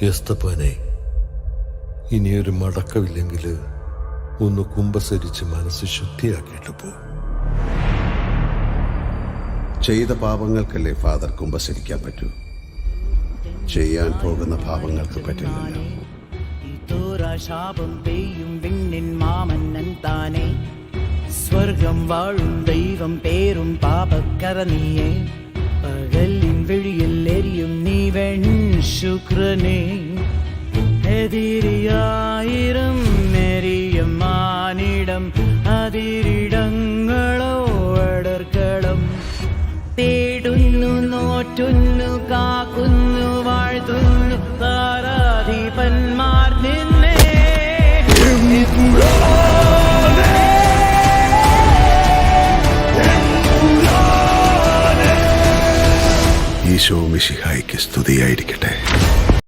എസ്തപ്പാനെ, ഇനിയൊരു മടക്കമില്ലെങ്കിൽ ഒന്ന് കുമ്പസരിച്ച് മനസ്സ് ശുദ്ധിയാക്കിയിട്ട് പോ. ചെയ്ത പാപങ്ങൾക്കല്ലേ ഫാദർ കുമ്പസരിക്കാൻ പറ്റൂ, ചെയ്യാൻ പോകുന്ന പാപങ്ങൾക്ക് പറ്റില്ലല്ലോ. ശാപം പെയ്യും വിണ്ണിൻ മാമന്നൻ താനേ, സ്വർഗം വാഴും ദൈവം പേരും പാപക്കറ നീയേ, പകലിൻ വിഴിയിൽ എരിയും നീ വെൺ ശുക്രനേ, എതിരിയായിരം എരിയും മാനിടം അതിരിടങ്ങളോ അടർക്കളം, തേടുന്നു നോറ്റുന്നു കാക്കുന്നു വാഴ്ത്തുന്നു താരാധിപന്മാർ നിന്നെ. ഈശോ മിശിഹായ്ക്ക് സ്തുതിയായിരിക്കട്ടെ.